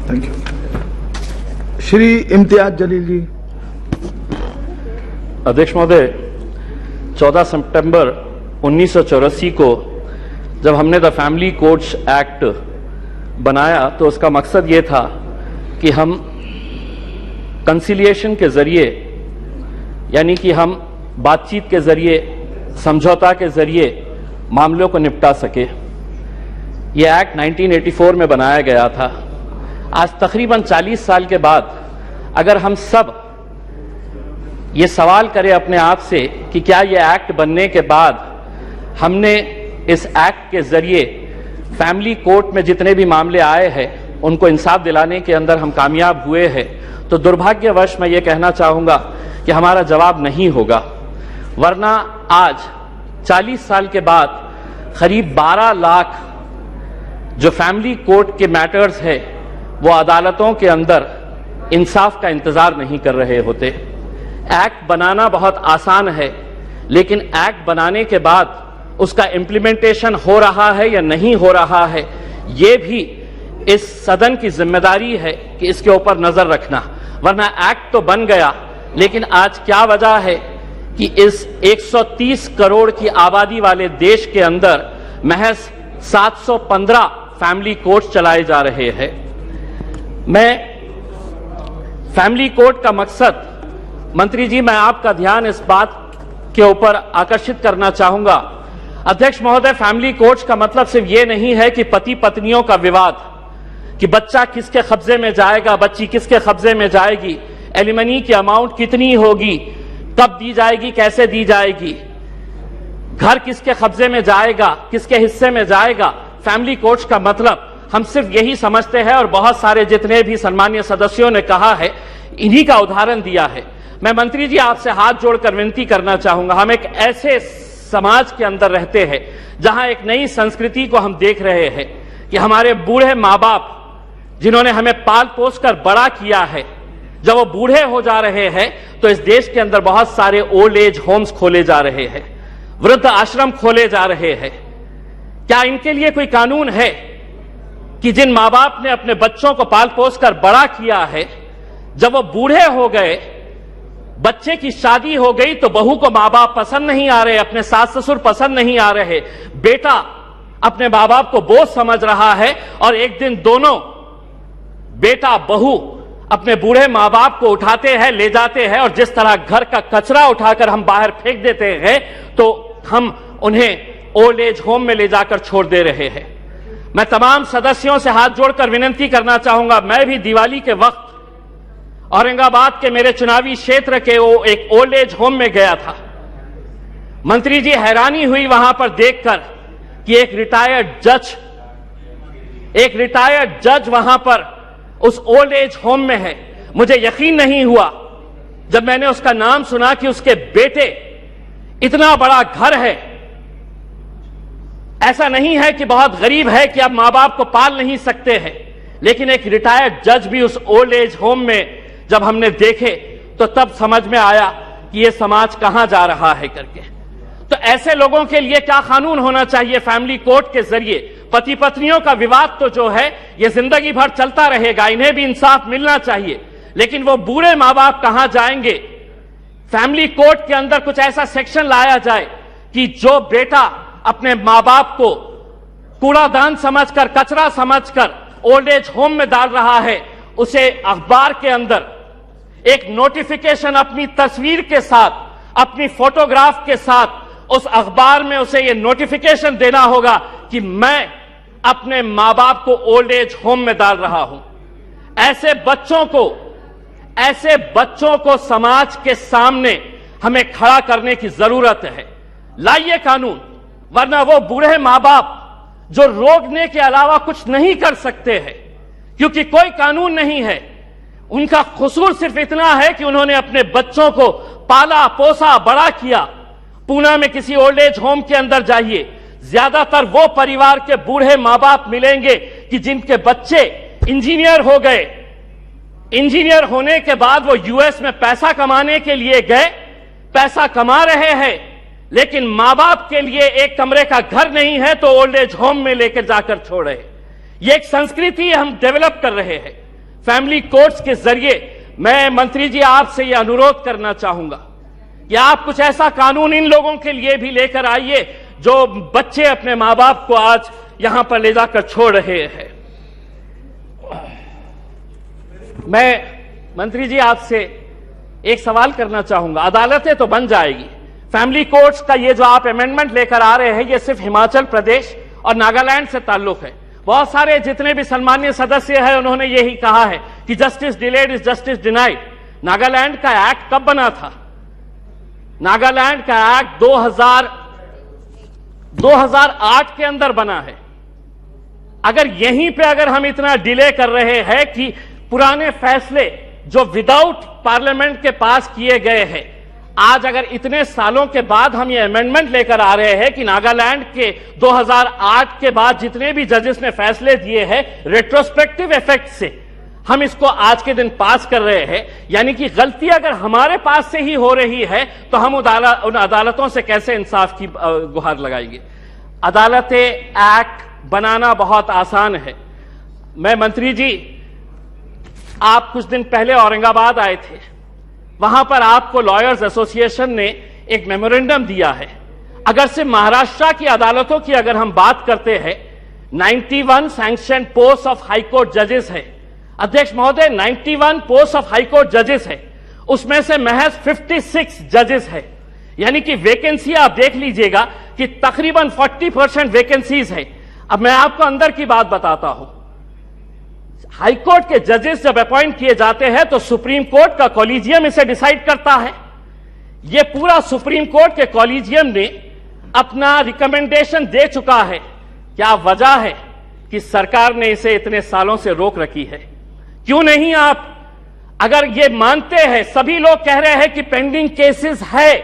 Thank you. Shri Imtiaz Jaleel ji. अध्यक्ष महोदय, 14 सितंबर 1984 को जब हमने द फैमिली कोर्ट्स एक्ट बनाया तो उसका मकसद ये था कि हम कंसिलिएशन के जरिए, यानी कि हम बातचीत के जरिए, समझौता के जरिए मामलों को निपटा सके। ये एक्ट 1984 में बनाया गया था। आज तकरीबन 40 साल के बाद अगर हम सब ये सवाल करें अपने आप से कि क्या ये एक्ट बनने के बाद हमने इस एक्ट के जरिए फैमिली कोर्ट में जितने भी मामले आए हैं उनको इंसाफ दिलाने के अंदर हम कामयाब हुए हैं, तो दुर्भाग्यवश मैं ये कहना चाहूंगा कि हमारा जवाब नहीं होगा। वरना आज 40 साल के बाद करीब 12 लाख जो फैमिली कोर्ट के मैटर्स है वो अदालतों के अंदर इंसाफ का इंतजार नहीं कर रहे होते। एक्ट बनाना बहुत आसान है, लेकिन एक्ट बनाने के बाद उसका इम्प्लीमेंटेशन हो रहा है या नहीं हो रहा है, ये भी इस सदन की जिम्मेदारी है कि इसके ऊपर नजर रखना। वरना एक्ट तो बन गया, लेकिन आज क्या वजह है कि इस 130 करोड़ की आबादी वाले देश के अंदर महज 715 फैमिली कोर्ट चलाए जा रहे हैं। मैं फैमिली कोर्ट का मकसद, मंत्री जी, मैं आपका ध्यान इस बात के ऊपर आकर्षित करना चाहूंगा। अध्यक्ष महोदय, फैमिली कोर्ट्स का मतलब सिर्फ ये नहीं है कि पति पत्नियों का विवाद, कि बच्चा किसके कब्जे में जाएगा, बच्ची किसके कब्जे में जाएगी, एलिमनी की अमाउंट कितनी होगी, कब दी जाएगी, कैसे दी जाएगी, घर किसके कब्जे में जाएगा, किसके हिस्से में जाएगा। फैमिली कोर्ट्स का मतलब हम सिर्फ यही समझते हैं, और बहुत सारे जितने भी सम्मानीय सदस्यों ने कहा है, इन्हीं का उदाहरण दिया है। मैं मंत्री जी आपसे हाथ जोड़कर विनती करना चाहूंगा, हम एक ऐसे समाज के अंदर रहते हैं जहां एक नई संस्कृति को हम देख रहे हैं कि हमारे बूढ़े माँ बाप जिन्होंने हमें पाल पोस कर बड़ा किया है, जब वो बूढ़े हो जा रहे हैं तो इस देश के अंदर बहुत सारे ओल्ड एज होम्स खोले जा रहे हैं, वृद्ध आश्रम खोले जा रहे हैं। क्या इनके लिए कोई कानून है कि जिन माँ बाप ने अपने बच्चों को पाल पोस कर बड़ा किया है, जब वो बूढ़े हो गए, बच्चे की शादी हो गई, तो बहू को माँ बाप पसंद नहीं आ रहे, अपने सास ससुर पसंद नहीं आ रहे, बेटा अपने माँ बाप को बोझ समझ रहा है, और एक दिन दोनों बेटा बहू अपने बूढ़े माँ बाप को उठाते हैं, ले जाते हैं, और जिस तरह घर का कचरा उठाकर हम बाहर फेंक देते हैं, तो हम उन्हें ओल्ड एज होम में ले जाकर छोड़ दे रहे हैं। मैं तमाम सदस्यों से हाथ जोड़कर विनती करना चाहूंगा, मैं भी दिवाली के वक्त औरंगाबाद के मेरे चुनावी क्षेत्र के वो एक ओल्ड एज होम में गया था। मंत्री जी, हैरानी हुई वहां पर देखकर कि एक रिटायर्ड जज वहां पर उस ओल्ड एज होम में है। मुझे यकीन नहीं हुआ जब मैंने उसका नाम सुना कि उसके बेटे, इतना बड़ा घर है, ऐसा नहीं है कि बहुत गरीब है कि अब मां बाप को पाल नहीं सकते हैं, लेकिन एक रिटायर्ड जज भी उस ओल्ड एज होम में जब हमने देखे तो तब समझ में आया कि ये समाज कहां जा रहा है करके। तो ऐसे लोगों के लिए क्या कानून होना चाहिए फैमिली कोर्ट के जरिए? पति पत्नियों का विवाद तो जो है ये जिंदगी भर चलता रहेगा, इन्हें भी इंसाफ मिलना चाहिए, लेकिन वो बूढ़े मां बाप कहां जाएंगे? फैमिली कोर्ट के अंदर कुछ ऐसा सेक्शन लाया जाए कि जो बेटा अपने मां बाप को कूड़ादान समझकर, कचरा समझकर ओल्ड एज होम में डाल रहा है, उसे अखबार के अंदर एक नोटिफिकेशन अपनी तस्वीर के साथ, अपनी फोटोग्राफ के साथ उस अखबार में उसे यह नोटिफिकेशन देना होगा कि मैं अपने मां बाप को ओल्ड एज होम में डाल रहा हूं। ऐसे बच्चों को समाज के सामने हमें खड़ा करने की जरूरत है। लाइए कानून, वरना वो बूढ़े मां बाप जो रोकने के अलावा कुछ नहीं कर सकते हैं, क्योंकि कोई कानून नहीं है, उनका कसूर सिर्फ इतना है कि उन्होंने अपने बच्चों को पाला पोसा बड़ा किया। पूना में किसी ओल्ड एज होम के अंदर जाइए, ज्यादातर वो परिवार के बूढ़े मां बाप मिलेंगे कि जिनके बच्चे इंजीनियर हो गए, इंजीनियर होने के बाद वो यूएस में पैसा कमाने के लिए गए, पैसा कमा रहे हैं, लेकिन मां बाप के लिए एक कमरे का घर नहीं है तो ओल्ड एज होम में लेकर जाकर छोड़े। ये एक संस्कृति हम डेवलप कर रहे हैं। फैमिली कोर्ट्स के जरिए मैं मंत्री जी आपसे यह अनुरोध करना चाहूंगा कि आप कुछ ऐसा कानून इन लोगों के लिए भी लेकर आइए जो बच्चे अपने मां बाप को आज यहां पर ले जाकर छोड़ रहे हैं। मैं मंत्री जी आपसे एक सवाल करना चाहूंगा। अदालतें तो बन जाएगी, फैमिली कोर्ट्स का ये जो आप अमेंडमेंट लेकर आ रहे हैं ये सिर्फ हिमाचल प्रदेश और नागालैंड से ताल्लुक है। बहुत सारे जितने भी सम्मानीय सदस्य हैं उन्होंने यही कहा है कि justice delayed is justice denied. Nagaland का एक्ट कब बना था? नागालैंड का एक्ट 2008 के अंदर बना है। अगर यहीं पे अगर हम इतना डिले कर रहे हैं कि पुराने फैसले जो विदाउट पार्लियामेंट के पास किए गए हैं, आज अगर इतने सालों के बाद हम ये अमेंडमेंट लेकर आ रहे हैं कि नागालैंड के 2008 के बाद जितने भी जजेस ने फैसले दिए हैं रेट्रोस्पेक्टिव इफेक्ट से हम इसको आज के दिन पास कर रहे हैं, यानी कि गलती अगर हमारे पास से ही हो रही है तो हम उन अदालतों से कैसे इंसाफ की गुहार लगाएंगे। अदालतें एक्ट बनाना बहुत आसान है। मैं मंत्री जी, आप कुछ दिन पहले औरंगाबाद आए थे, वहां पर आपको लॉयर्स एसोसिएशन ने एक मेमोरेंडम दिया है। अगर से महाराष्ट्र की अदालतों की अगर हम बात करते हैं, 91 सैंक्शन पोस्ट ऑफ हाईकोर्ट जजेस है। अध्यक्ष महोदय, 91 पोस्ट ऑफ हाईकोर्ट जजेस है, उसमें से महज 56 जजेस है, यानी कि वैकेंसी आप देख लीजिएगा कि तकरीबन 40% वैकेंसीज है। अब मैं आपको अंदर की बात बताता हूं। हाईकोर्ट के जजेस जब अपॉइंट किए जाते हैं तो सुप्रीम कोर्ट का कॉलेजियम इसे डिसाइड करता है। यह पूरा सुप्रीम कोर्ट के कॉलेजियम ने अपना रिकमेंडेशन दे चुका है। क्या वजह है कि सरकार ने इसे इतने सालों से रोक रखी है? क्यों नहीं आप, अगर ये मानते हैं, सभी लोग कह रहे हैं कि पेंडिंग केसेस है,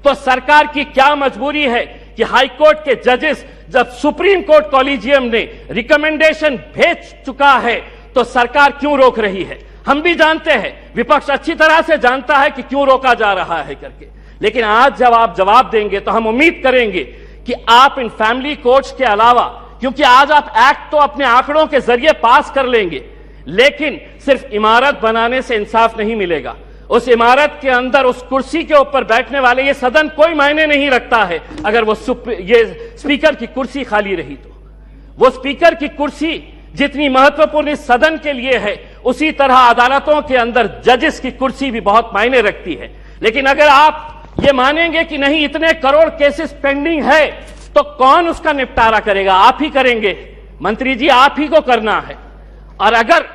तो सरकार की क्या मजबूरी है कि हाईकोर्ट के जजेस जब सुप्रीम कोर्ट कॉलेजियम ने रिकमेंडेशन भेज चुका है तो सरकार क्यों रोक रही है? हम भी जानते हैं, विपक्ष अच्छी तरह से जानता है कि क्यों रोका जा रहा है करके, लेकिन आज जब आप जवाब देंगे तो हम उम्मीद करेंगे कि आप इन फैमिली कोर्ट्स के अलावा, क्योंकि आज आप एक्ट तो अपने आंकड़ों के जरिए पास कर लेंगे, लेकिन सिर्फ इमारत बनाने से इंसाफ नहीं मिलेगा। उस इमारत के अंदर उस कुर्सी के ऊपर बैठने वाले, ये सदन कोई मायने नहीं रखता है अगर वो ये स्पीकर की कुर्सी खाली रही तो। वो स्पीकर की कुर्सी जितनी महत्वपूर्ण इस सदन के लिए है, उसी तरह अदालतों के अंदर जजेस की कुर्सी भी बहुत मायने रखती है। लेकिन अगर आप ये मानेंगे कि नहीं, इतने करोड़ केसेस पेंडिंग है, तो कौन उसका निपटारा करेगा? आप ही करेंगे मंत्री जी, आप ही को करना है। और अगर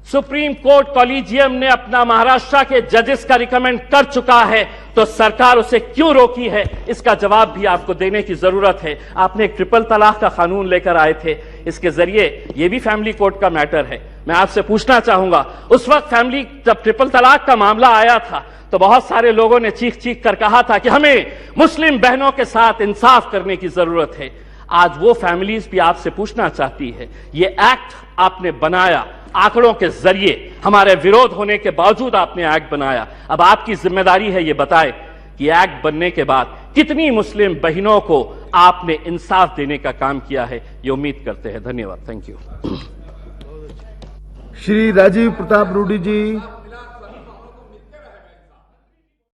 सुप्रीम कोर्ट कॉलेजियम ने अपना महाराष्ट्र के जजेस का रिकमेंड कर चुका है तो सरकार उसे क्यों रोकी है, इसका जवाब भी आपको देने की जरूरत है। आपने एक ट्रिपल तलाक का कानून लेकर आए थे, इसके जरिए यह भी फैमिली कोर्ट का मैटर है। मैं आपसे पूछना चाहूंगा, उस वक्त जब ट्रिपल तलाक का मामला आया था तो बहुत सारे लोगों ने चीख चीख कर कहा था कि हमें मुस्लिम बहनों के साथ इंसाफ करने की जरूरत है। आज वो फैमिलीज भी आपसे पूछना चाहती है, ये एक्ट आपने बनाया आंकड़ों के जरिए, हमारे विरोध होने के बावजूद आपने एक्ट बनाया। अब आपकी जिम्मेदारी है ये बताएं कि एक्ट बनने के बाद कितनी मुस्लिम बहनों को आपने इंसाफ देने का काम किया है, ये उम्मीद करते हैं। धन्यवाद। Thank you. Shri Rajiv Pratap Rudy ji.